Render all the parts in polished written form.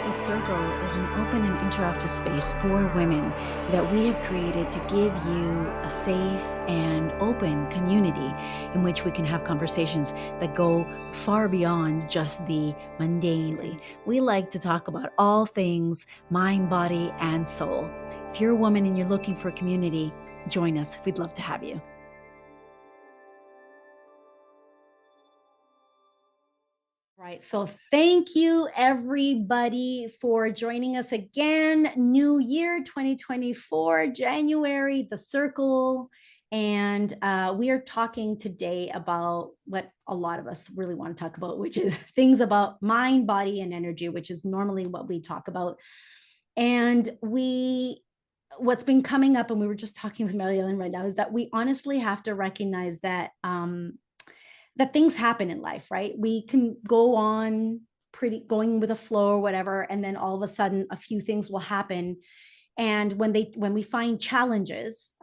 The Circle is an open and interactive space for women that we have created to give you a safe and open community in which we can have conversations that go far beyond just the mundane. We like to talk about all things mind, body, and soul. If you're a woman and you're looking for a community, join us. We'd love to have you. Right. So thank you everybody for joining us again. New year 2024, January, the circle. And we are talking today about what a lot of us really want to talk about, which is things about mind, body, and energy, which is normally what we talk about. And what's been coming up, and we were just talking with Mary Ellen right now, is that we honestly have to recognize that that things happen in life, right? We can go on pretty going with a flow or whatever, and then all of a sudden a few things will happen. And when we find challenges,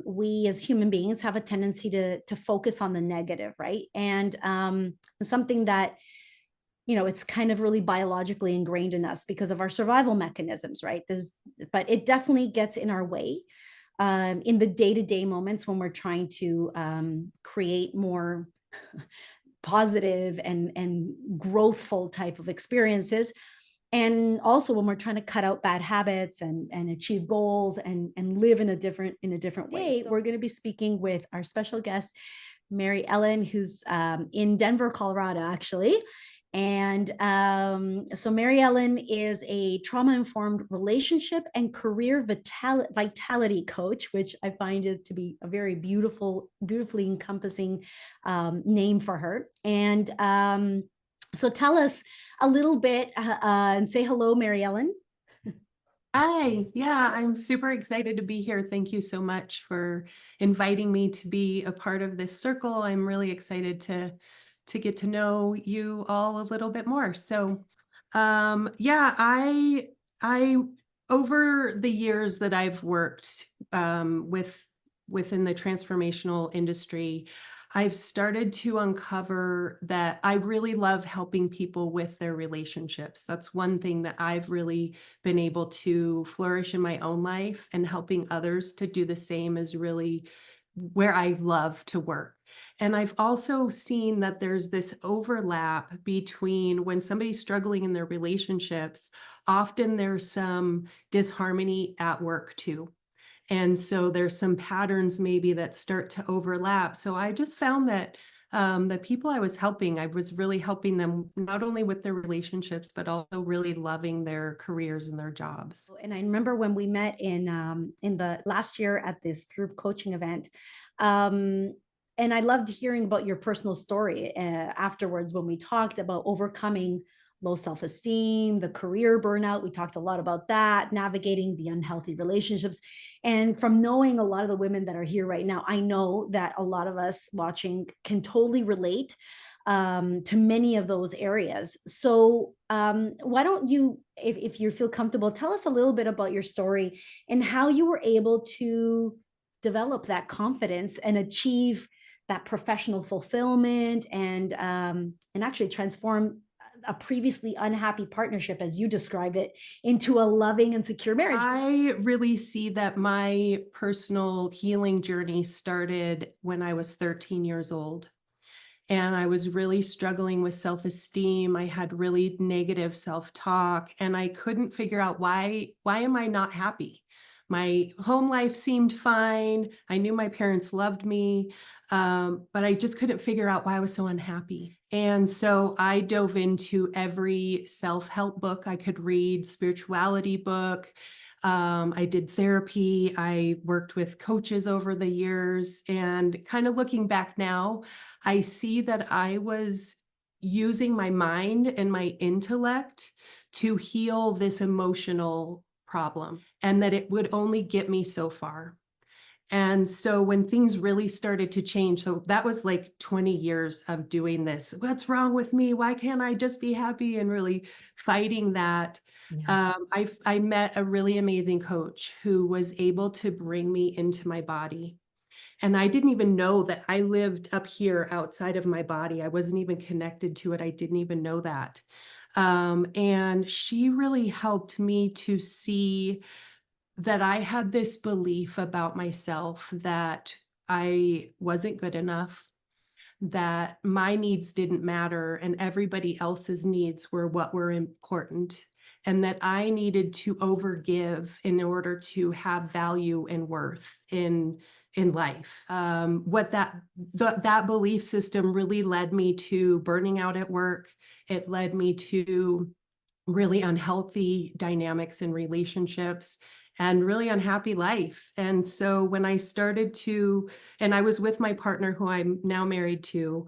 we as human beings have a tendency to focus on the negative, right? And something that it's kind of really biologically ingrained in us because of our survival mechanisms, right? But it definitely gets in our way in the day-to-day moments when we're trying to create more positive and growthful type of experiences, and also when we're trying to cut out bad habits and achieve goals and live in a different way. We're going to be speaking with our special guest Mary Ellen, who's in Denver, Colorado, actually. And so Mary Ellen is a trauma-informed relationship and career vitality coach, which I find is to be a very beautifully encompassing name for her. And so tell us a little bit and say hello, Mary Ellen. Hi. Yeah, I'm super excited to be here. Thank you so much for inviting me to be a part of this circle. I'm really excited to get to know you all a little bit more. So, yeah, I over the years that I've worked within the transformational industry, I've started to uncover that I really love helping people with their relationships. That's one thing that I've really been able to flourish in my own life, and helping others to do the same is really where I love to work. And I've also seen that there's this overlap between when somebody's struggling in their relationships, often there's some disharmony at work too. And so there's some patterns maybe that start to overlap. So I just found that the people I was helping, I was really helping them not only with their relationships, but also really loving their careers and their jobs. And I remember when we met in the last year at this group coaching event, and I loved hearing about your personal story afterwards when we talked about overcoming low self-esteem, the career burnout. We talked a lot about that, navigating the unhealthy relationships. And from knowing a lot of the women that are here right now, I know that a lot of us watching can totally relate to many of those areas. So why don't you, if you feel comfortable, tell us a little bit about your story and how you were able to develop that confidence and achieve that professional fulfillment and actually transform a previously unhappy partnership, as you describe it, into a loving and secure marriage. I really see that my personal healing journey started when I was 13 years old. And I was really struggling with self-esteem. I had really negative self-talk, and I couldn't figure out why am I not happy? My home life seemed fine. I knew my parents loved me, but I just couldn't figure out why I was so unhappy. And so I dove into every self-help book I could read, spirituality book. I did therapy. I worked with coaches over the years, and kind of looking back now, I see that I was using my mind and my intellect to heal this emotional problem, and that it would only get me so far. And so when things really started to change, so that was like 20 years of doing this. What's wrong with me? Why can't I just be happy? And really fighting that. Yeah. I met a really amazing coach who was able to bring me into my body. And I didn't even know that I lived up here outside of my body. I wasn't even connected to it. I didn't even know that. And she really helped me to see that I had this belief about myself that I wasn't good enough, that my needs didn't matter and everybody else's needs were what were important, and that I needed to overgive in order to have value and worth in life. What that belief system really led me to burning out at work. It led me to really unhealthy dynamics in relationships and really unhappy life. And so when I started to, and I was with my partner who I'm now married to,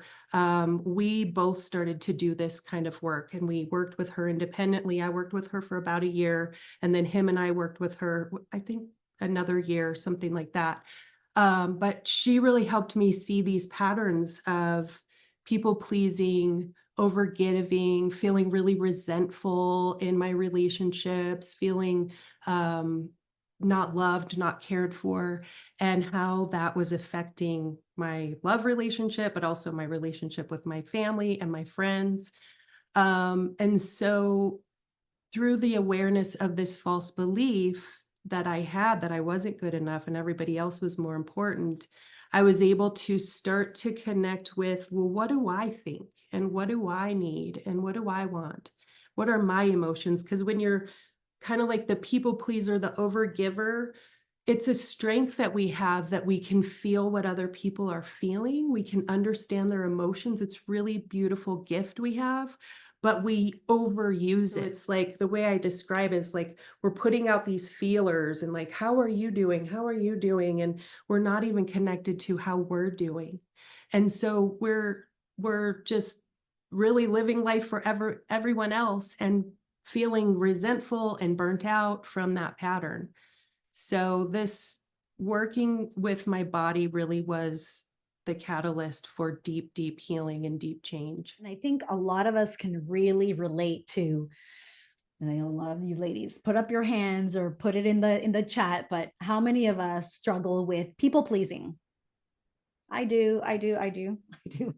we both started to do this kind of work and we worked with her independently. I worked with her for about a year, and then him and I worked with her, I think another year, something like that. But she really helped me see these patterns of people pleasing, overgiving, feeling really resentful in my relationships, feeling not loved, not cared for, and how that was affecting my love relationship, but also my relationship with my family and my friends. And so through the awareness of this false belief that I had that I wasn't good enough and everybody else was more important, I was able to start to connect with, well, what do I think? And what do I need? And what do I want? What are my emotions? Because when you're kind of like the people pleaser, the overgiver, it's a strength that we have that we can feel what other people are feeling. We can understand their emotions. It's really beautiful gift we have, but we overuse it. It's like the way I describe it is like we're putting out these feelers and like, how are you doing? How are you doing? And we're not even connected to how we're doing. And so we're just really living life for everyone else and feeling resentful and burnt out from that pattern. So this working with my body really was the catalyst for deep, deep healing and deep change. And I think a lot of us can really relate to, and I know a lot of you ladies put up your hands or put it in the chat, but how many of us struggle with people pleasing? I do, I do, I do, I do.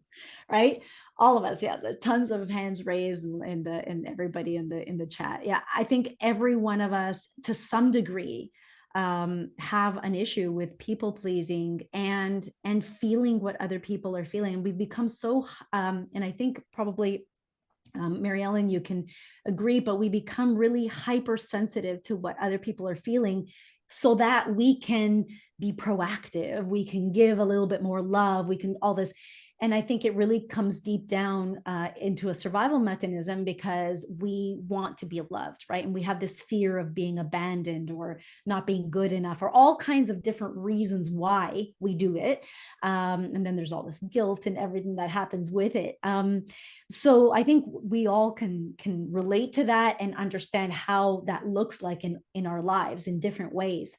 Right? All of us, yeah. There's tons of hands raised and everybody in the chat. Yeah, I think every one of us, to some degree, have an issue with people pleasing and feeling what other people are feeling. And we become so, and I think probably Mary Ellen, you can agree, but we become really hypersensitive to what other people are feeling so that we can be proactive. We can give a little bit more love. We can all this. And I think it really comes deep down into a survival mechanism because we want to be loved, right? And we have this fear of being abandoned or not being good enough, or all kinds of different reasons why we do it. And then there's all this guilt and everything that happens with it. So I think we all can relate to that and understand how that looks like in our lives in different ways.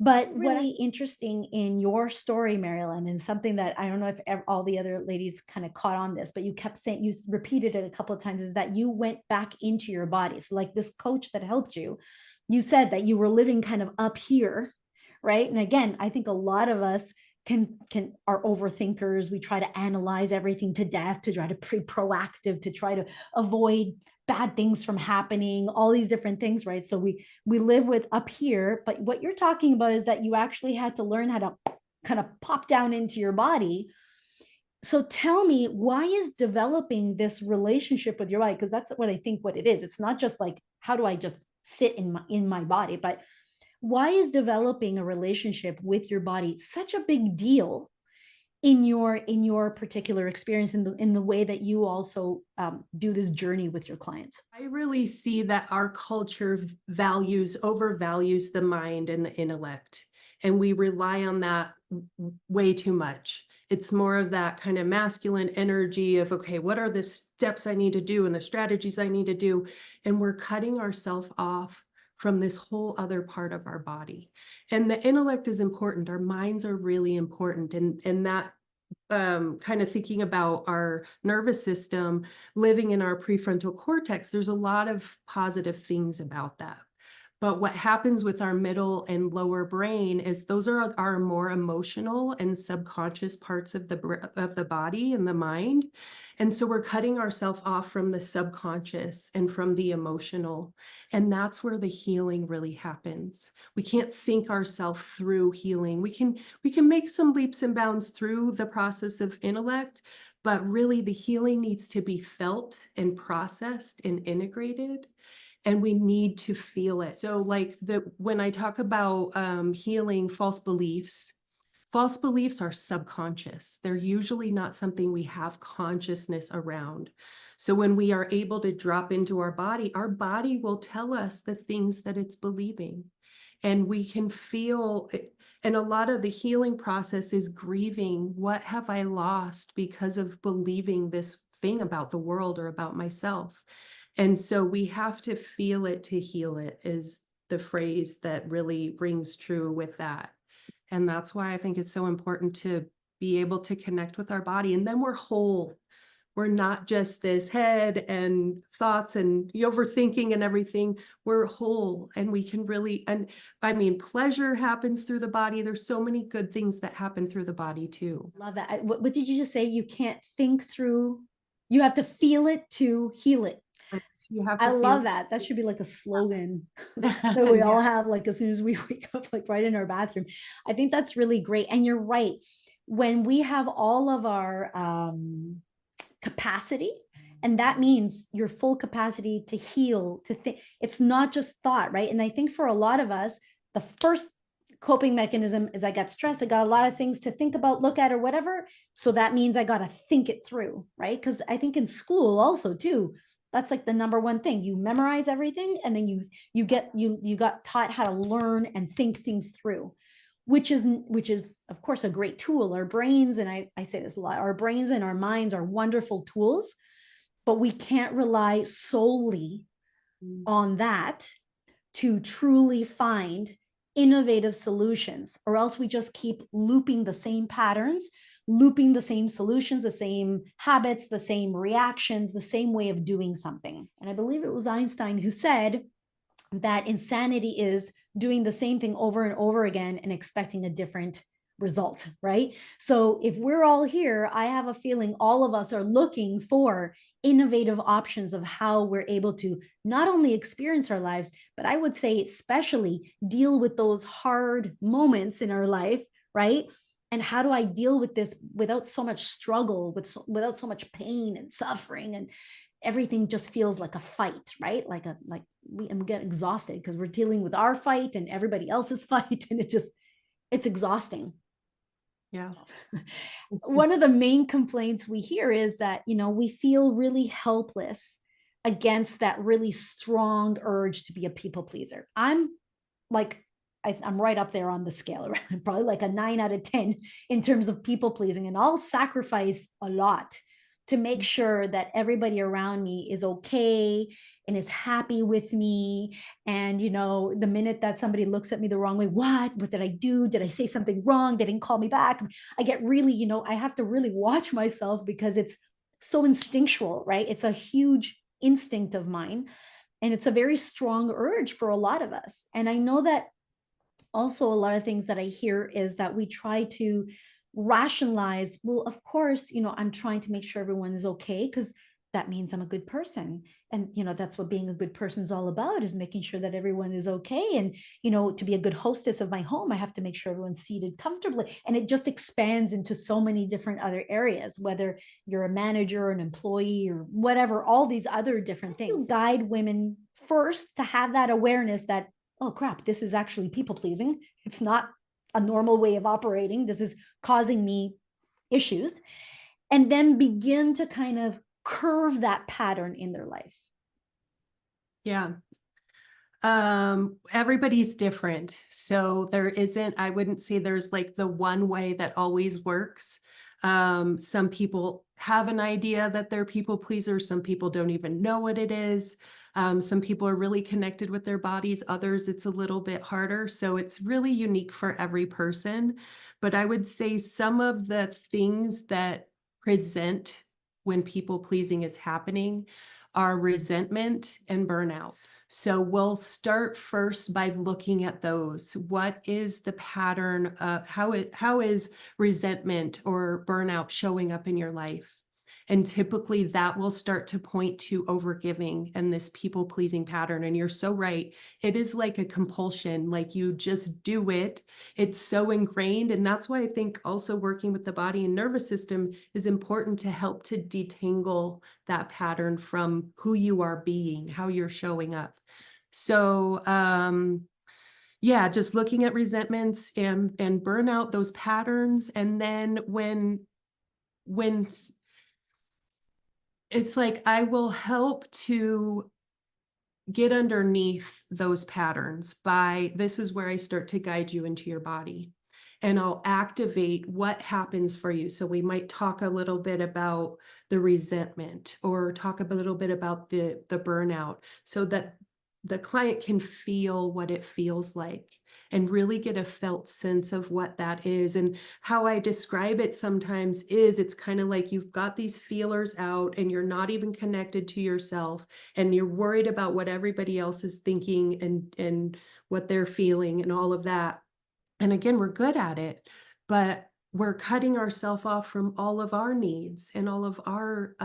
But really interesting in your story, Marilyn, and something that I don't know if all the other ladies kind of caught on this, but you kept saying, you repeated it a couple of times, is that you went back into your body. So like this coach that helped you, you said that you were living kind of up here, right? And again, I think a lot of us can are overthinkers. We try to analyze everything to death, to try to be proactive, to try to avoid bad things from happening, all these different things, right? So we live with up here, but what you're talking about is that you actually had to learn how to kind of pop down into your body. So tell me, why is developing this relationship with your body? Because that's what I think what it is. It's not just like, how do I just sit in my body, but why is developing a relationship with your body such a big deal in your particular experience in the way that you also do this journey with your clients? I really see that our culture overvalues the mind and the intellect, and we rely on that way too much. It's more of that kind of masculine energy of, okay, what are the steps I need to do and the strategies I need to do? And we're cutting ourselves off from this whole other part of our body. And the intellect is important. Our minds are really important. And that kind of thinking about our nervous system living in our prefrontal cortex, there's a lot of positive things about that. But what happens with our middle and lower brain is those are our more emotional and subconscious parts of the body and the mind. And so we're cutting ourselves off from the subconscious and from the emotional. And that's where the healing really happens. We can't think ourselves through healing. We can make some leaps and bounds through the process of intellect, but really the healing needs to be felt and processed and integrated, and we need to feel it. So like the when I talk about healing false beliefs are subconscious. They're usually not something we have consciousness around. So when we are able to drop into our body will tell us the things that it's believing. And we can feel it. And a lot of the healing process is grieving. What have I lost because of believing this thing about the world or about myself? And so we have to feel it to heal it, is the phrase that really rings true with that. And that's why I think it's so important to be able to connect with our body. And then we're whole. We're not just this head and thoughts and overthinking and everything. We're whole and we can really, and I mean, pleasure happens through the body. There's so many good things that happen through the body too. Love that. What did you just say? You can't think through, you have to feel it to heal it. But you have I to feel love that. That should be like a slogan that we yeah. all have, like as soon as we wake up, like right in our bathroom. I think that's really great. And you're right. When we have all of our capacity, and that means your full capacity to heal, to think, it's not just thought, right? And I think for a lot of us, the first coping mechanism is I got stressed, I got a lot of things to think about, look at, or whatever. So that means I got to think it through, right? Because I think in school also too, that's like the number one thing. You memorize everything, and then you got taught how to learn and think things through, which is of course a great tool. Our brains, and I say this a lot, our brains and our minds are wonderful tools, but we can't rely solely Mm. on that to truly find innovative solutions, or else we just keep looping the same patterns, looping the same solutions, the same habits, the same reactions, the same way of doing something. And I believe it was Einstein who said that insanity is doing the same thing over and over again and expecting a different result, right? So if we're all here, I have a feeling all of us are looking for innovative options of how we're able to not only experience our lives, but I would say especially deal with those hard moments in our life, right? And how do I deal with this without so much struggle, without so much pain and suffering, and everything just feels like a fight, right? We get exhausted because we're dealing with our fight and everybody else's fight, and it's exhausting. Yeah. One of the main complaints we hear is that, we feel really helpless against that really strong urge to be a people pleaser. I'm like, I'm right up there on the scale, right? Probably like a 9 out of 10 in terms of people pleasing. And I'll sacrifice a lot to make sure that everybody around me is okay and is happy with me. And, the minute that somebody looks at me the wrong way, what did I do? Did I say something wrong? They didn't call me back. I get really, I have to really watch myself because it's so instinctual, right? It's a huge instinct of mine. And it's a very strong urge for a lot of us. And I know that also a lot of things that I hear is that we try to rationalize, well, of course, I'm trying to make sure everyone is okay because that means I'm a good person. And, that's what being a good person is all about, is making sure that everyone is okay. And, to be a good hostess of my home, I have to make sure everyone's seated comfortably. And it just expands into so many different other areas, whether you're a manager, an employee, or whatever, all these other different things. Guide women first to have that awareness that, oh crap, this is actually people pleasing. It's not a normal way of operating. This is causing me issues. And then begin to kind of curve that pattern in their life. Yeah. Everybody's different. So I wouldn't say there's like the one way that always works. Some people have an idea that they're people pleasers. Some people don't even know what it is. Some people are really connected with their bodies. Others, it's a little bit harder. So it's really unique for every person. But I would say some of the things that present when people pleasing is happening are resentment and burnout. So we'll start first by looking at those. What is the pattern of how is resentment or burnout showing up in your life? And typically that will start to point to overgiving and this people pleasing pattern. And you're so right. It is like a compulsion, like you just do it. It's so ingrained. And that's why I think also working with the body and nervous system is important to help to detangle that pattern from who you are being, how you're showing up. So, yeah, just looking at resentments and burnout, those patterns, and then when it's like I will help to get underneath those patterns by this is where I start to guide you into your body. And I'll activate what happens for you. So we might talk a little bit about the resentment or talk a little bit about the burnout so that the client can feel what it feels like and really get a felt sense of what that is. And how I describe it sometimes is it's kind of like you've got these feelers out and you're not even connected to yourself and you're worried about what everybody else is thinking and what they're feeling and all of that. And again, we're good at it, but we're cutting ourselves off from all of our needs and all of our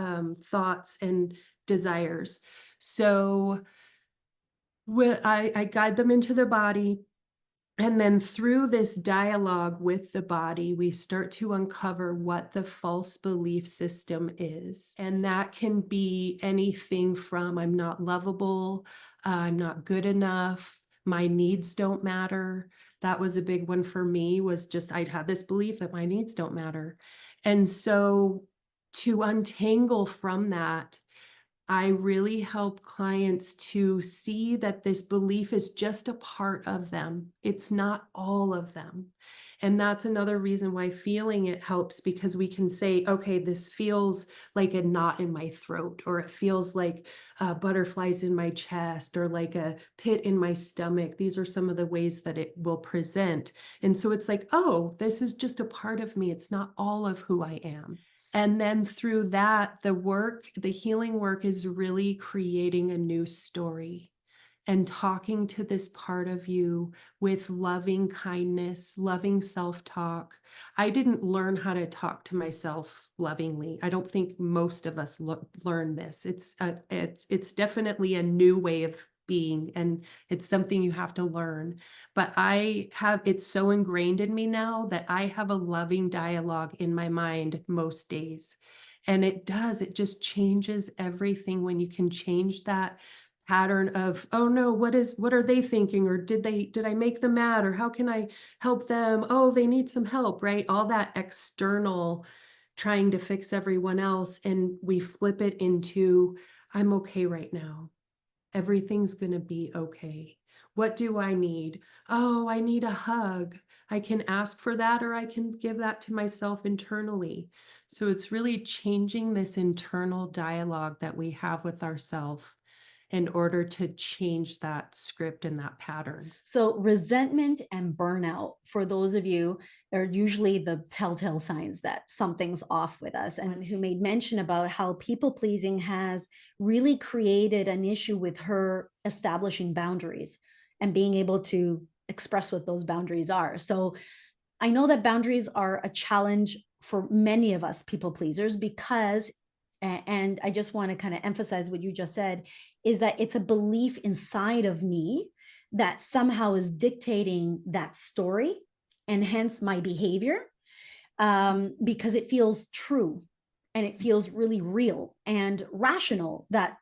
thoughts and desires. So I guide them into their body. And then through this dialogue with the body, we start to uncover what the false belief system is. And that can be anything from I'm not lovable, I'm not good enough, my needs don't matter. That was a big one for me, was just I'd had this belief that my needs don't matter. And so to untangle from that, I really help clients to see that this belief is just a part of them. It's not all of them. And that's another reason why feeling it helps because we can say, okay, this feels like a knot in my throat, or it feels like butterflies in my chest, or like a pit in my stomach. These are some of the ways that it will present. And so it's like, oh, this is just a part of me. It's not all of who I am. And then through that, the healing work is really creating a new story and talking to this part of you with loving kindness, loving self-talk. I didn't learn how to talk to myself lovingly. I don't think most of us learn this. It's definitely a new way of being, and it's something you have to learn. But it's so ingrained in me now that I have a loving dialogue in my mind most days. And it just changes everything when you can change that pattern of, oh no, what are they thinking? Or did I make them mad? Or how can I help them? Oh, they need some help, right? All that external trying to fix everyone else. And we flip it into, I'm okay right now. Everything's gonna be okay. What do I need? Oh, I need a hug. I can ask for that or I can give that to myself internally. So it's really changing this internal dialogue that we have with ourselves in order to change that script and that pattern. So, resentment and burnout, for those of you, are usually the telltale signs that something's off with us. And who made mention about how people pleasing has really created an issue with her establishing boundaries and being able to express what those boundaries are. So, I know that boundaries are a challenge for many of us people pleasers because, and I just want to kind of emphasize what you just said, is that it's a belief inside of me that somehow is dictating that story and hence my behavior, because it feels true and it feels really real and rational that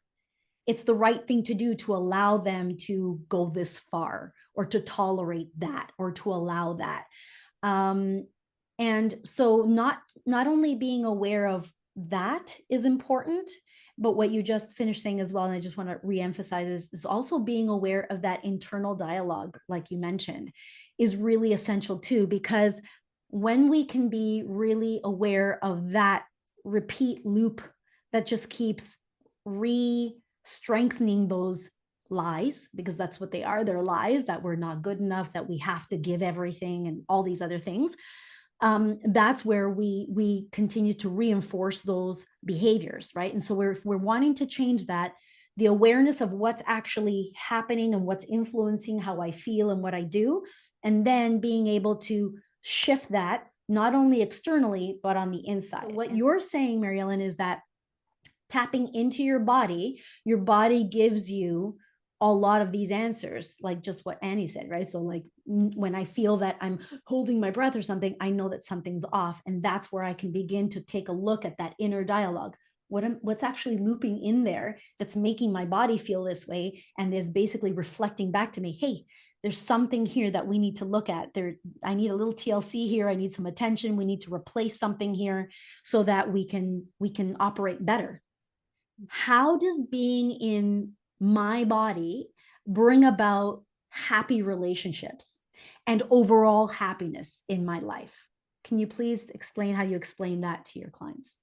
it's the right thing to do to allow them to go this far or to tolerate that or to allow that. um, and so not only being aware of that is important, but what you just finished saying as well, and I just want to reemphasize, is also being aware of that internal dialogue, like you mentioned, is really essential too, because when we can be really aware of that repeat loop that just keeps re-strengthening those lies, because that's what they are, they're lies that we're not good enough, that we have to give everything and all these other things, that's where we continue to reinforce those behaviors, right? And so if we're wanting to change that, the awareness of what's actually happening and what's influencing how I feel and what I do, and then being able to shift that not only externally but on the inside. So what you're saying, Mary Ellen, is that tapping into your body gives you a lot of these answers, like just what Annie said, right? So like when I feel that I'm holding my breath or something, I know that something's off, and that's where I can begin to take a look at that inner dialogue. What's actually looping in there that's making my body feel this way, and is basically reflecting back to me, hey, there's something here that we need to look at. I need a little TLC here. I need some attention. We need to replace something here so that we can operate better. How does being in my body bring about happy relationships and overall happiness in my life? Can you please explain how you explain that to your clients?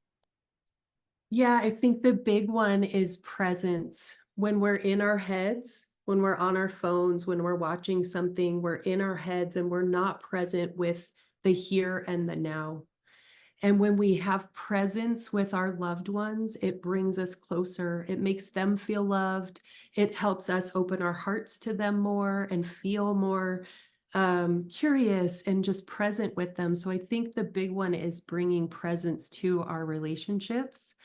Yeah, I think the big one is presence. When we're in our heads, when we're on our phones, when we're watching something, we're in our heads and we're not present with the here and the now. And when we have presence with our loved ones, it brings us closer. It makes them feel loved. It helps us open our hearts to them more and feel more curious and just present with them. So I think the big one is bringing presence to our relationships.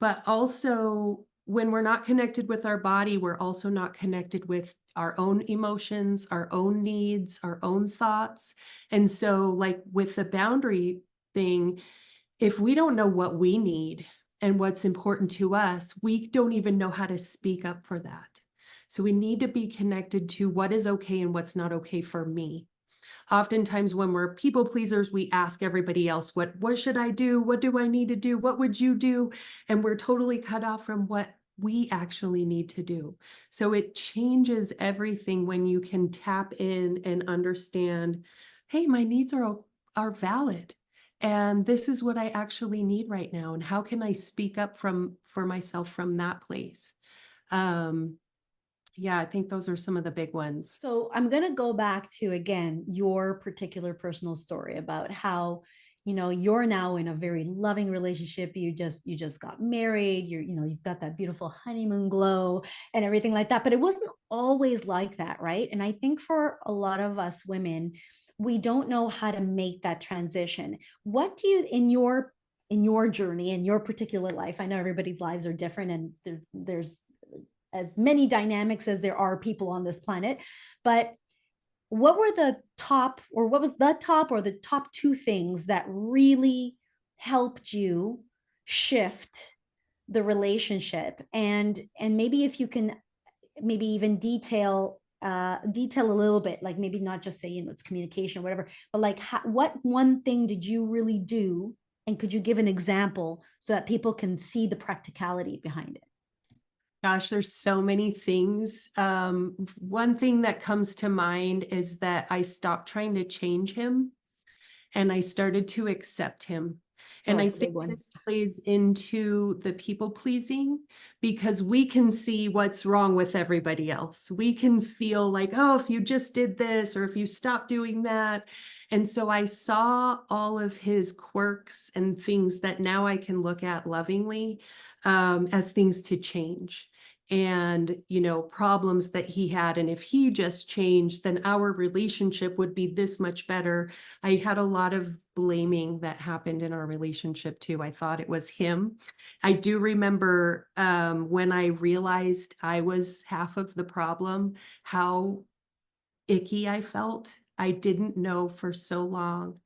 But also, when we're not connected with our body, we're also not connected with our own emotions, our own needs, our own thoughts. And so, like with the boundary thing, if we don't know what we need and what's important to us, we don't even know how to speak up for that. So we need to be connected to what is okay and what's not okay for me. Oftentimes when we're people pleasers, we ask everybody else, what should I do? What do I need to do? What would you do? And we're totally cut off from what we actually need to do. So it changes everything when you can tap in and understand, hey, my needs are valid. And this is what I actually need right now. And how can I speak up for myself from that place? Um, yeah, I think those are some of the big ones. So I'm going to go back to again your particular personal story about how you're now in a very loving relationship. You just got married. You've got that beautiful honeymoon glow and everything like that. But it wasn't always like that, right? And I think for a lot of us women, we don't know how to make that transition. What do you in your journey in your particular life? I know everybody's lives are different, and there's as many dynamics as there are people on this planet. But what was the top or the top two things that really helped you shift the relationship? And maybe if you can maybe even detail a little bit, like maybe not just say it's communication or whatever, but like what one thing did you really do, and could you give an example so that people can see the practicality behind it? Gosh, there's so many things. One thing that comes to mind is that I stopped trying to change him and I started to accept him. Oh, And I that's a think big one. this plays into the people pleasing because we can see what's wrong with everybody else. We can feel like, oh, if you just did this or if you stop doing that. And so I saw all of his quirks and things that now I can look at lovingly as things to change and problems that he had, and if he just changed then our relationship would be this much better. I had a lot of blaming that happened in our relationship too. I thought it was him. I do remember when I realized I was half of the problem, how icky I felt. I didn't know for so long.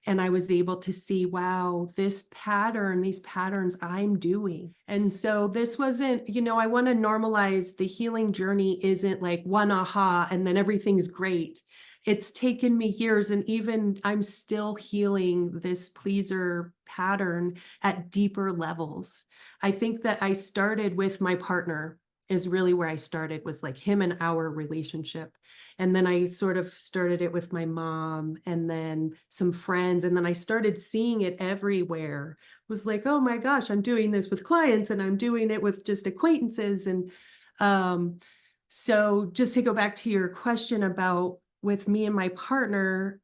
And I was able to see, wow, these patterns I'm doing. And so this wasn't, I want to normalize the healing journey isn't like one aha and then everything's great. It's taken me years, and even I'm still healing this pleaser pattern at deeper levels. I think that I started with my partner is really where I started, was like him and our relationship. And then I sort of started it with my mom and then some friends. And then I started seeing it everywhere. It was like, oh my gosh, I'm doing this with clients and I'm doing it with just acquaintances. And um, so just to go back to your question about with me and my partner,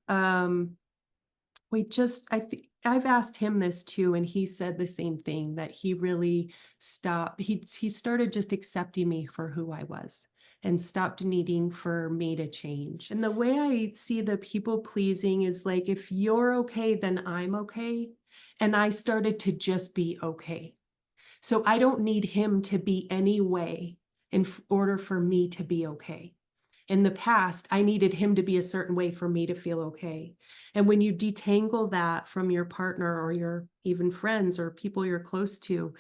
I've asked him this too, and he said the same thing, that he really stopped. He started just accepting me for who I was and stopped needing for me to change. And the way I see the people pleasing is like, if you're okay, then I'm okay. And I started to just be okay. So I don't need him to be any way in order for me to be okay. In the past, I needed him to be a certain way for me to feel okay. And when you detangle that from your partner or your even friends or people you're close to,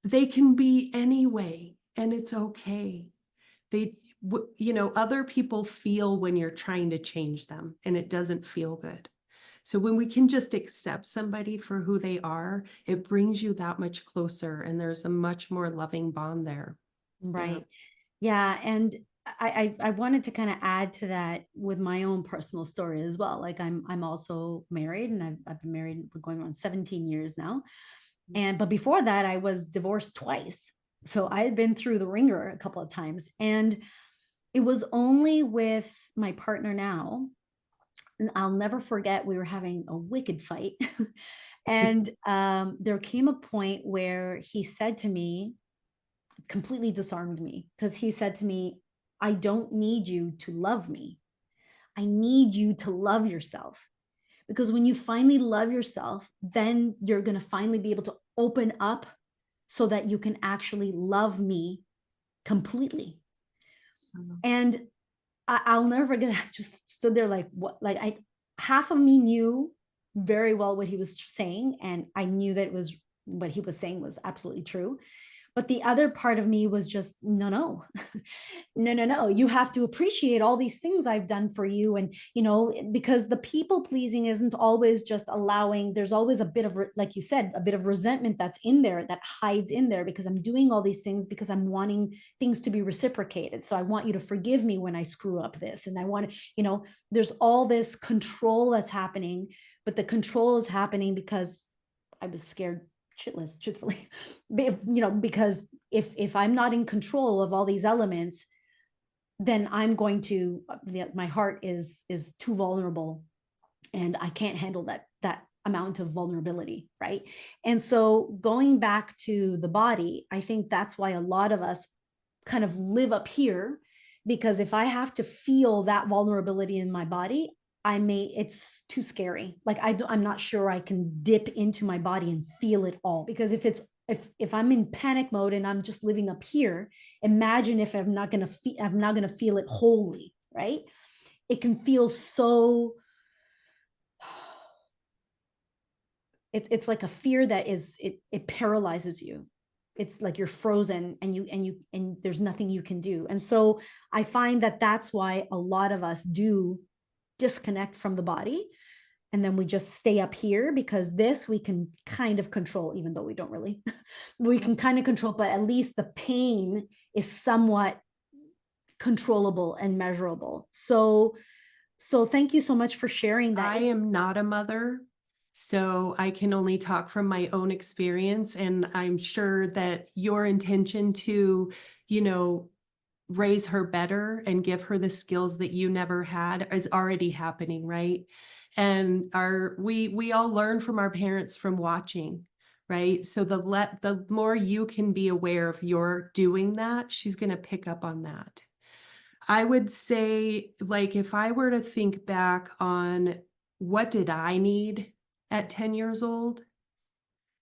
they can be any way and it's okay. Other people feel when you're trying to change them and it doesn't feel good. So when we can just accept somebody for who they are, it brings you that much closer and there's a much more loving bond there. Yeah. Right. Yeah. And I wanted to kind of add to that with my own personal story as well. Like I'm also married, and I've been married, we're going on 17 years now. But before that, I was divorced twice. So I had been through the ringer a couple of times. And it was only with my partner now, and I'll never forget, we were having a wicked fight. And there came a point where he said to me, completely disarmed me, because he said to me, I don't need you to love me. I need you to love yourself. Because when you finally love yourself, then you're going to finally be able to open up so that you can actually love me completely. Mhm. And I'll never forget. I just stood there like, what? Like, half of me knew very well what he was saying, and I knew that it was what he was saying was absolutely true. But the other part of me was just, no, no, no, no, no. You have to appreciate all these things I've done for you. And, because the people pleasing isn't always just allowing, there's always a bit of, like you said, a bit of resentment that's in there, that hides in there, because I'm doing all these things because I'm wanting things to be reciprocated. So I want you to forgive me when I screw up this. And I want to, there's all this control that's happening, but the control is happening because I was scared shitless, truthfully. Because if I'm not in control of all these elements, then I'm going to, my heart is too vulnerable, and I can't handle that amount of vulnerability, right? And so going back to the body, I think that's why a lot of us kind of live up here, because if I have to feel that vulnerability in my body, it's too scary. Like I'm not sure I can dip into my body and feel it all, because if I'm in panic mode and I'm just living up here, imagine if I'm not going to feel it wholly, right? It can feel so, it's like a fear that it paralyzes you. It's like you're frozen, and there's nothing you can do. And so I find that that's why a lot of us do disconnect from the body, and then we just stay up here, because this we can kind of control, even though we don't really. We can kind of control, but at least the pain is somewhat controllable and measurable. So thank you so much for sharing that. I am not a mother, so I can only talk from my own experience. And I'm sure that your intention to, you know, raise her better and give her the skills that you never had is already happening, right? And we all learn from our parents from watching, right? So the more you can be aware of your doing that, she's going to pick up on that. I would say, like, if I were to think back on what did I need at 10 years old,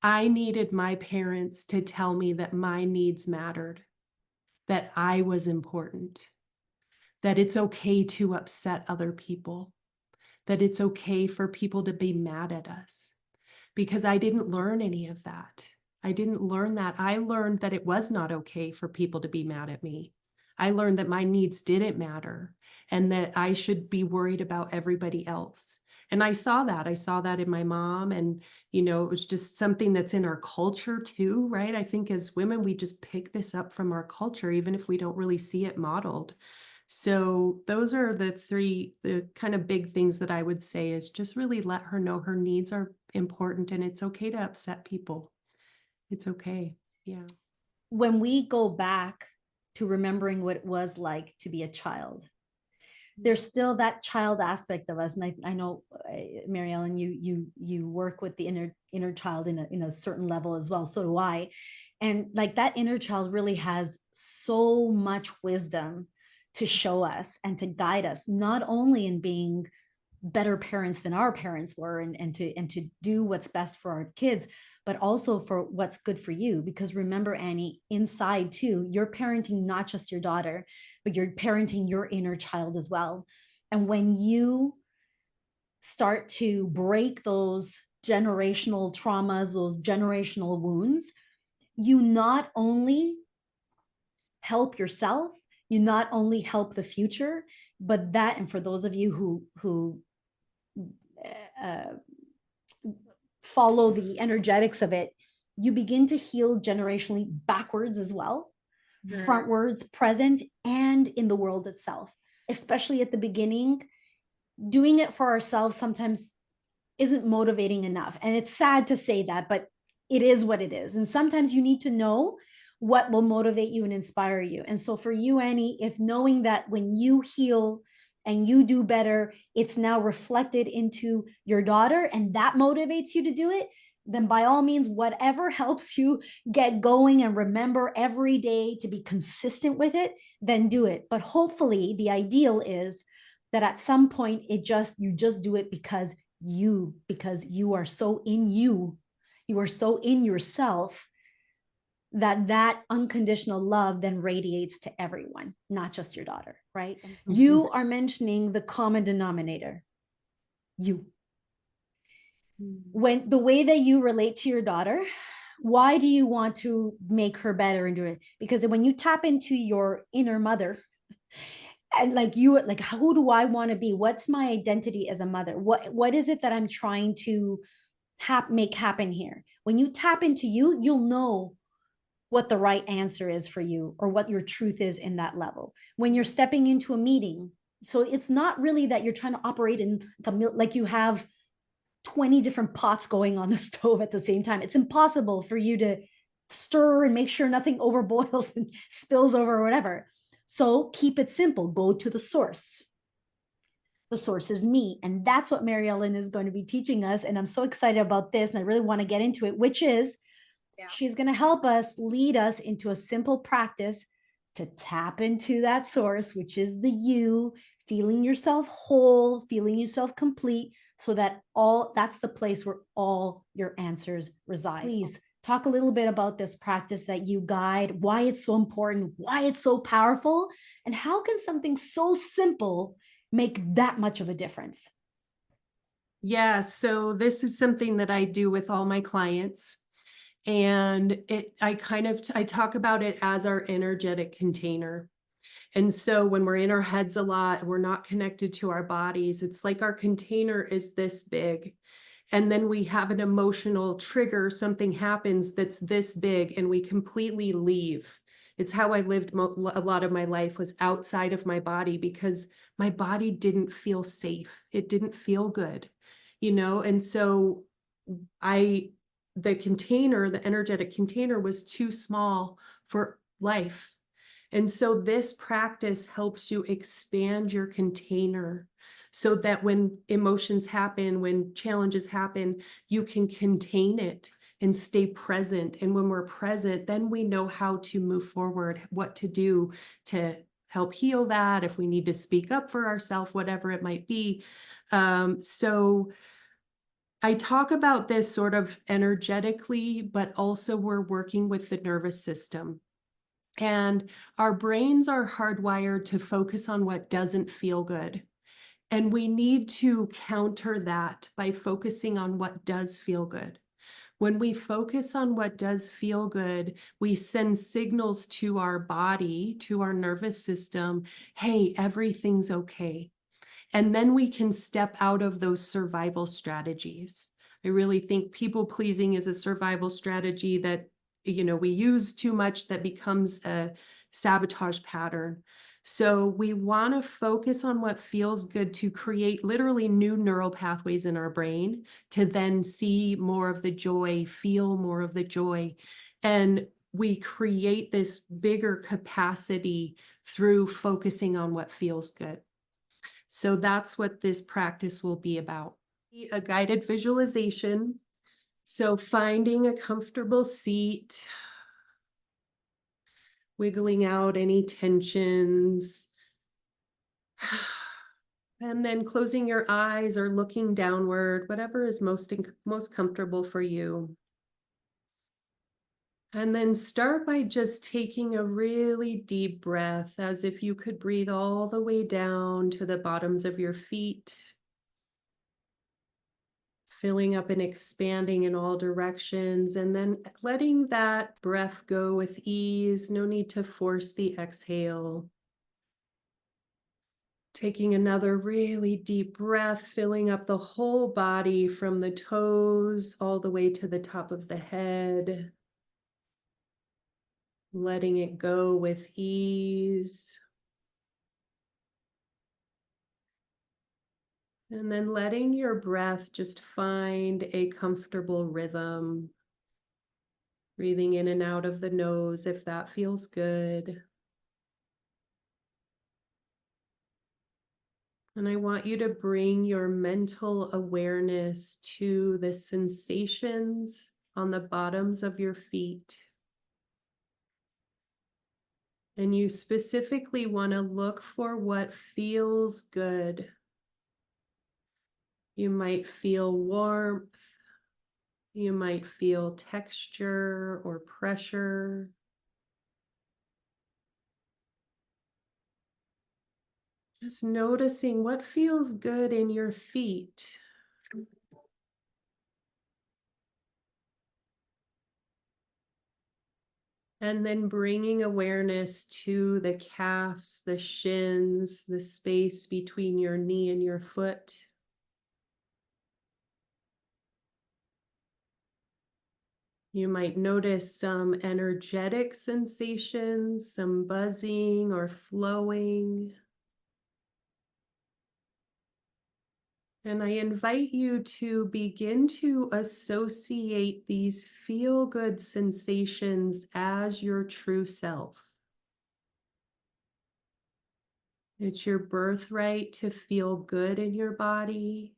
I needed my parents to tell me that my needs mattered, that I was important, that it's okay to upset other people, that it's okay for people to be mad at us, because I didn't learn any of that. I didn't learn that. I learned that it was not okay for people to be mad at me. I learned that my needs didn't matter and that I should be worried about everybody else. And I saw that. I saw that in my mom. And, it was just something that's in our culture too, right? I think as women, we just pick this up from our culture, even if we don't really see it modeled. So those are the kind of big things that I would say is just really let her know her needs are important and it's okay to upset people. It's okay. Yeah. When we go back to remembering what it was like to be a child, there's still that child aspect of us. And I know, Mary Ellen, you work with the inner child in a certain level as well. So do I. And like that inner child really has so much wisdom to show us and to guide us, not only in being better parents than our parents were, and to do what's best for our kids, but also for what's good for you. Because remember, Annie, inside too, you're parenting not just your daughter, but you're parenting your inner child as well. And when you start to break those generational traumas, those generational wounds, you not only help yourself, you not only help the future, but that, and for those of you who uh, follow the energetics of it, you begin to heal generationally backwards as well, frontwards, present, and in the world itself. Especially at the beginning, doing it for ourselves sometimes isn't motivating enough. And it's sad to say that, but it is what it is. And sometimes you need to know what will motivate you and inspire you. And so for you, Annie, if knowing that when you heal and you do better, it's now reflected into your daughter and that motivates you to do it, then by all means, whatever helps you get going and remember every day to be consistent with it, then do it. But hopefully the ideal is that at some point you just do it because you are so in you are so in yourself that that unconditional love then radiates to everyone, not just your daughter, right? You are mentioning the common denominator, you. When the way that you relate to your daughter, why do you want to make her better and do it? Because when you tap into your inner mother, and like who do I want to be? What's my identity as a mother? What is it that I'm trying to make happen here? When you tap into you, you'll know what the right answer is for you or what your truth is in that level. When you're stepping into a meeting, so it's not really that you're trying to operate in like you have 20 different pots going on the stove at the same time. It's impossible for you to stir and make sure nothing overboils and spills over or whatever. So keep it simple. Go to the source. The source is me. And that's what Mary Ellen is going to be teaching us. And I'm so excited about this. And I really want to get into it, which is she's going to help us lead us into a simple practice to tap into that source, which is the you, feeling yourself whole, feeling yourself complete, so that that's the place where all your answers reside. Please talk a little bit about this practice that you guide, why it's so important, why it's so powerful, and how can something so simple make that much of a difference? Yeah, so this is something that I do with all my clients. And I talk about it as our energetic container. And so when we're in our heads a lot, we're not connected to our bodies. It's like our container is this big. And then we have an emotional trigger, something happens that's this big, and we completely leave. It's how I lived a lot of my life, was outside of my body, because my body didn't feel safe. It didn't feel good, And so I, the energetic container was too small for life. And so this practice helps you expand your container so that when emotions happen, when challenges happen, you can contain it and stay present. And when we're present, then we know how to move forward, what to do to help heal that, if we need to speak up for ourselves, whatever it might be. So I talk about this sort of energetically, but also we're working with the nervous system. And our brains are hardwired to focus on what doesn't feel good. And we need to counter that by focusing on what does feel good. When we focus on what does feel good, we send signals to our body, to our nervous system, hey, everything's okay. And then we can step out of those survival strategies. I really think people pleasing is a survival strategy that, we use too much, that becomes a sabotage pattern. So we want to focus on what feels good to create literally new neural pathways in our brain to then see more of the joy, feel more of the joy. And we create this bigger capacity through focusing on what feels good. So that's what this practice will be about. A guided visualization. So finding a comfortable seat, wiggling out any tensions, and then closing your eyes or looking downward, whatever is most comfortable for you. And then start by just taking a really deep breath as if you could breathe all the way down to the bottoms of your feet, filling up and expanding in all directions, and then letting that breath go with ease. No need to force the exhale. Taking another really deep breath, filling up the whole body from the toes all the way to the top of the head, letting it go with ease. And then letting your breath just find a comfortable rhythm, breathing in and out of the nose if that feels good. And I want you to bring your mental awareness to the sensations on the bottoms of your feet. And you specifically want to look for what feels good. You might feel warmth, you might feel texture or pressure. Just noticing what feels good in your feet. And then bringing awareness to the calves, the shins, the space between your knee and your foot. You might notice some energetic sensations, some buzzing or flowing. And I invite you to begin to associate these feel good sensations as your true self. It's your birthright to feel good in your body.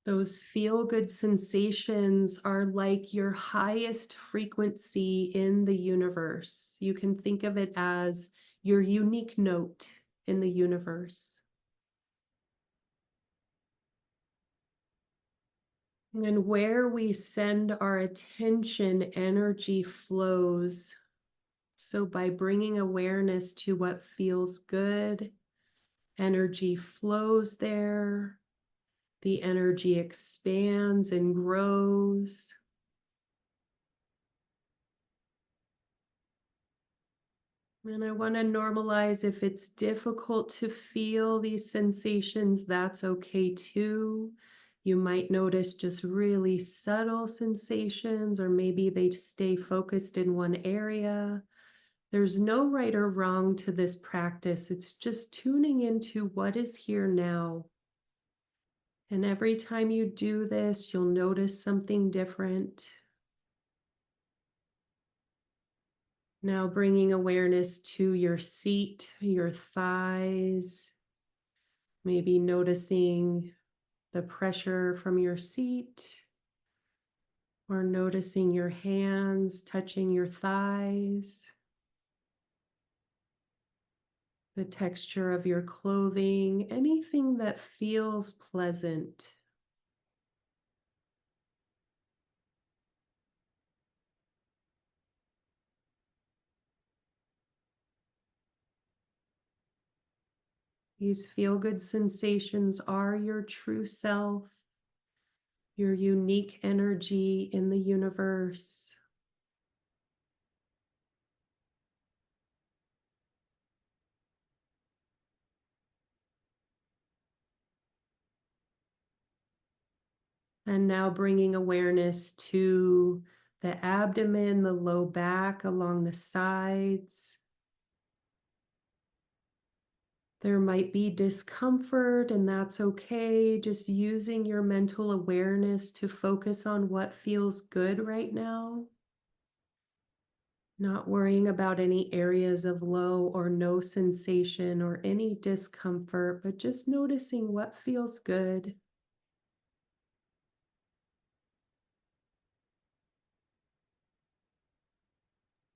Those feel good sensations are like your highest frequency in the universe. You can think of it as your unique note in the universe. And where we send our attention, energy flows. So, by bringing awareness to what feels good, energy flows there. The energy expands and grows. And I want to normalize if it's difficult to feel these sensations, that's okay too. You might notice just really subtle sensations, or maybe they stay focused in one area. There's no right or wrong to this practice. It's just tuning into what is here now. And every time you do this, you'll notice something different. Now bringing awareness to your seat, your thighs, maybe noticing the pressure from your seat, or noticing your hands touching your thighs, the texture of your clothing, anything that feels pleasant. These feel-good sensations are your true self, your unique energy in the universe. And now bringing awareness to the abdomen, the low back, along the sides. There might be discomfort, and that's okay. Just using your mental awareness to focus on what feels good right now. Not worrying about any areas of low or no sensation or any discomfort, but just noticing what feels good.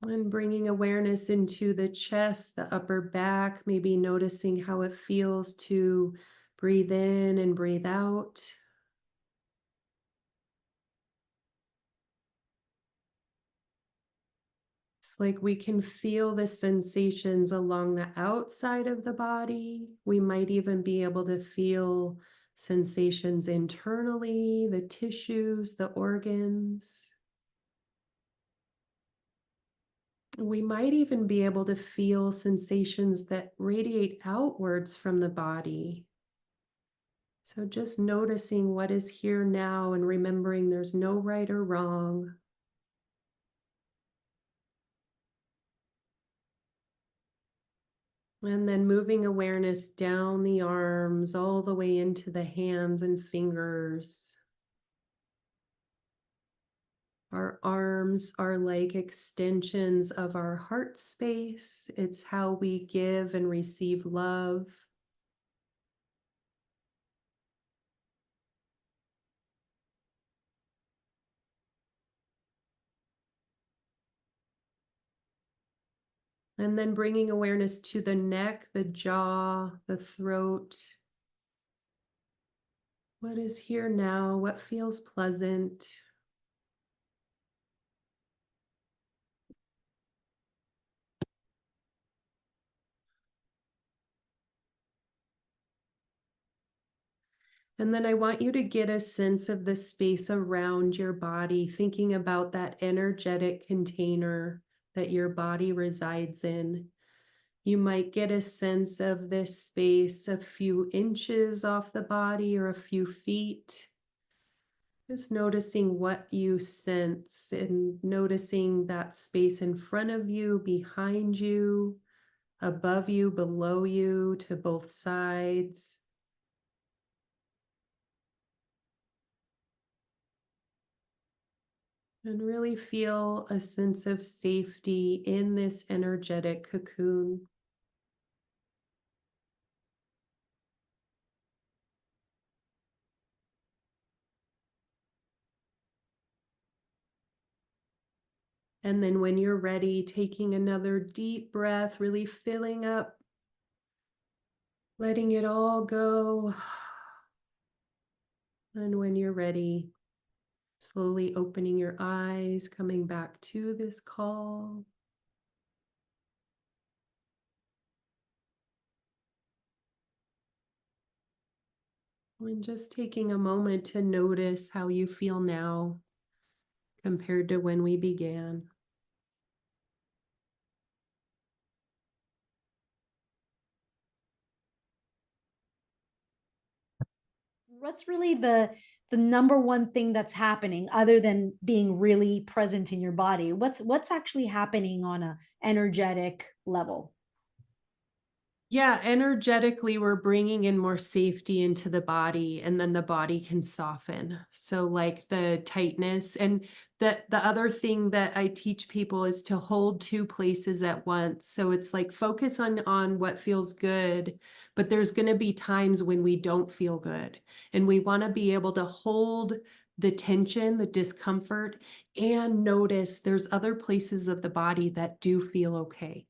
And bringing awareness into the chest, the upper back, maybe noticing how it feels to breathe in and breathe out. It's like we can feel the sensations along the outside of the body. We might even be able to feel sensations internally, the tissues, the organs. We might even be able to feel sensations that radiate outwards from the body. So just noticing what is here now and remembering there's no right or wrong. And then moving awareness down the arms, all the way into the hands and fingers. Our arms are like extensions of our heart space. It's how we give and receive love. And then bringing awareness to the neck, the jaw, the throat. What is here now? What feels pleasant? And then I want you to get a sense of the space around your body, thinking about that energetic container that your body resides in. You might get a sense of this space a few inches off the body or a few feet. Just noticing what you sense and noticing that space in front of you, behind you, above you, below you, to both sides. And really feel a sense of safety in this energetic cocoon. And then when you're ready, taking another deep breath, really filling up, letting it all go. And when you're ready, slowly opening your eyes, coming back to this call. And just taking a moment to notice how you feel now compared to when we began. What's really the number one thing that's happening other than being really present in your body? What's actually happening on a energetic level? Yeah, energetically, we're bringing in more safety into the body, and then the body can soften. So, like the tightness, and the other thing that I teach people is to hold two places at once. So it's like focus on what feels good, but there's going to be times when we don't feel good, and we want to be able to hold the tension, the discomfort, and notice there's other places of the body that do feel okay.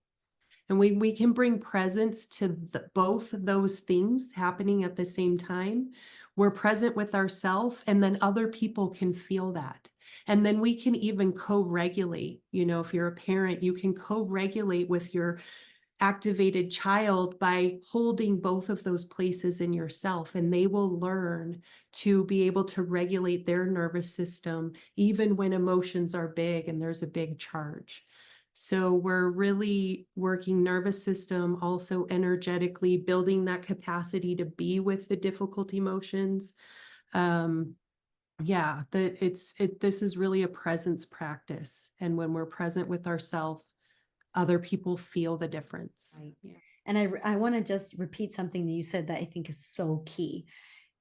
And we can bring presence to both of those things happening at the same time. We're present with ourselves, and then other people can feel that. And then we can even co-regulate. You know, if you're a parent, you can co-regulate with your activated child by holding both of those places in yourself, and they will learn to be able to regulate their nervous system even when emotions are big and there's a big charge. So we're really working nervous system, also energetically building that capacity to be with the difficult emotions. um yeah, this is really a presence practice, and when we're present with ourselves, other people feel the difference. Right. Yeah. And I want to just repeat something that you said that I think is so key.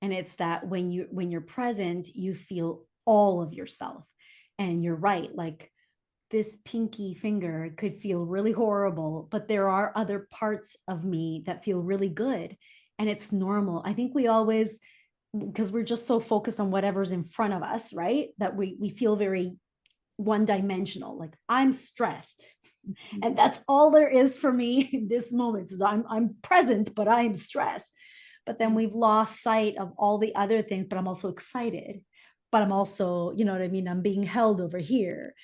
And it's that when you're present, you feel all of yourself. And you're right, like this pinky finger could feel really horrible, but there are other parts of me that feel really good. And it's normal. I think we always, because we're just so focused on whatever's in front of us, right? That we feel very one dimensional. Like I'm stressed, and that's all there is for me in this moment. So I'm present, but I'm stressed. But then we've lost sight of all the other things. But I'm also excited. But I'm also, you know what I mean? I'm being held over here.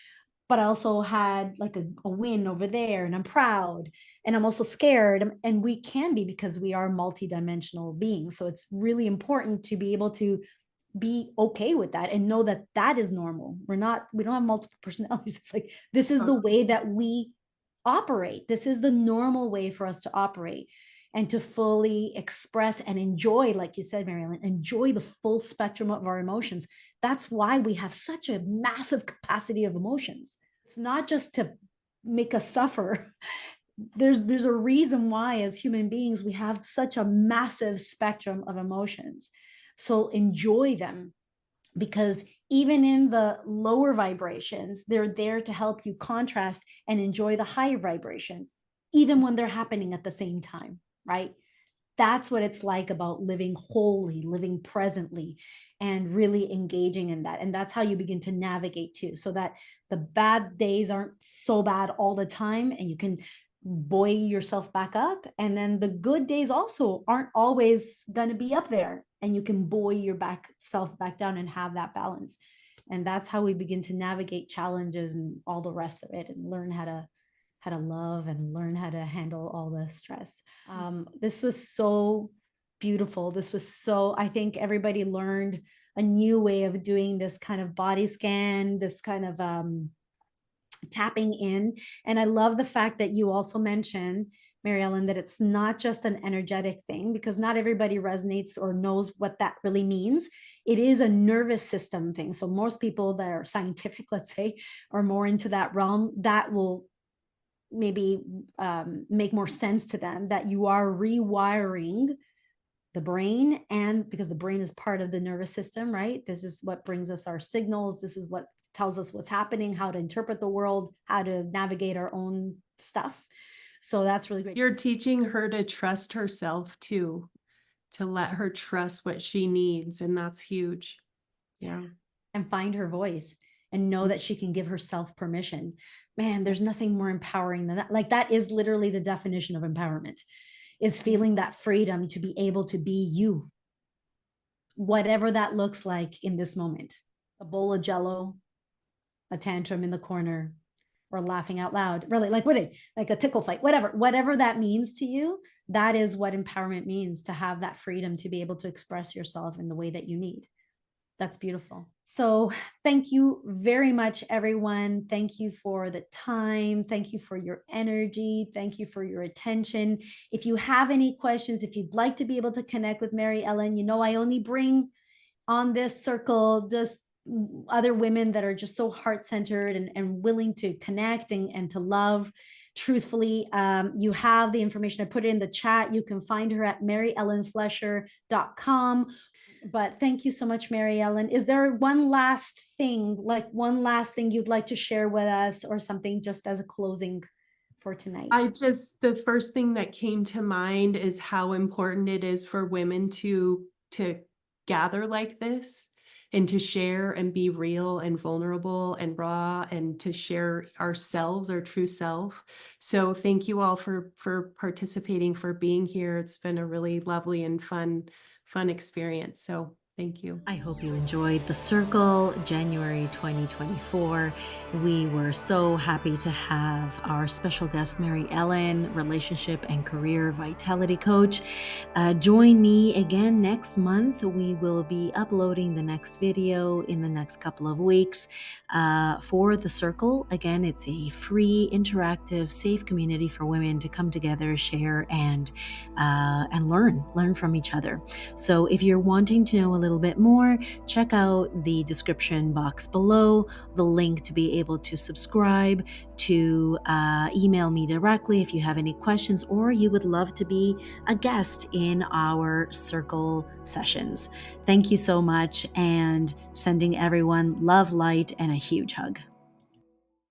but I also had like a win over there, and I'm proud, and I'm also scared. And we can be, because we are multidimensional beings. So it's really important to be able to be okay with that and know that that is normal. We don't have multiple personalities. It's like, this is the way that we operate. This is the normal way for us to operate and to fully express and enjoy, like you said, Marilyn, enjoy the full spectrum of our emotions. That's why we have such a massive capacity of emotions. It's not just to make us suffer. There's a reason why, as human beings, we have such a massive spectrum of emotions. So enjoy them, because even in the lower vibrations, they're there to help you contrast and enjoy the higher vibrations, even when they're happening at the same time, right? That's what it's like about living wholly, living presently, and really engaging in that. And that's how you begin to navigate too, so that the bad days aren't so bad all the time, and you can buoy yourself back up. And then the good days also aren't always going to be up there, and you can buoy your back self back down and have that balance. And that's how we begin to navigate challenges and all the rest of it, and learn how to love and learn how to handle all the stress. This was so beautiful. This was so, I think everybody learned a new way of doing this kind of body scan, this kind of tapping in. And I love the fact that you also mentioned, Mary Ellen, that it's not just an energetic thing, because not everybody resonates or knows what that really means. It is a nervous system thing. So most people that are scientific, let's say, are more into that realm, that will maybe make more sense to them, that you are rewiring the brain. And because the brain is part of the nervous system, right? This is what brings us our signals. This is what tells us what's happening, how to interpret the world, how to navigate our own stuff. So that's really great. You're teaching her to trust herself too, to let her trust what she needs. And that's huge. Yeah. And find her voice and know that she can give herself permission. Man, there's nothing more empowering than that. Like, that is literally the definition of empowerment, is feeling that freedom to be able to be you, whatever that looks like in this moment. A bowl of jello, a tantrum in the corner, or laughing out loud, really, like like a tickle fight, whatever that means to you. That is what empowerment means, to have that freedom to be able to express yourself in the way that you need. That's beautiful. So thank you very much, everyone. Thank you for the time. Thank you for your energy. Thank you for your attention. If you have any questions, if you'd like to be able to connect with Mary Ellen, I only bring on this circle just other women that are just so heart-centered and willing to connect and to love truthfully. You have the information. I put it in the chat. You can find her at maryellenflesher.com. But thank you so much, Mary Ellen. Is there one last thing you'd like to share with us, or something just as a closing for tonight? The first thing that came to mind is how important it is for women to gather like this and to share and be real and vulnerable and raw and to share ourselves, our true self. So thank you all for participating, for being here. It's been a really lovely and fun experience. So thank you. I hope you enjoyed The Circle, January 2024. We were so happy to have our special guest, Mary Ellen, relationship and career vitality coach. Join me again next month. We will be uploading the next video in the next couple of weeks for The Circle. Again, it's a free, interactive, safe community for women to come together, share, and learn from each other. So if you're wanting to know a little bit more, check out the description box below, the link to be able to subscribe, to email me directly if you have any questions, or you would love to be a guest in our circle sessions. Thank you so much, and sending everyone love, light, and a huge hug.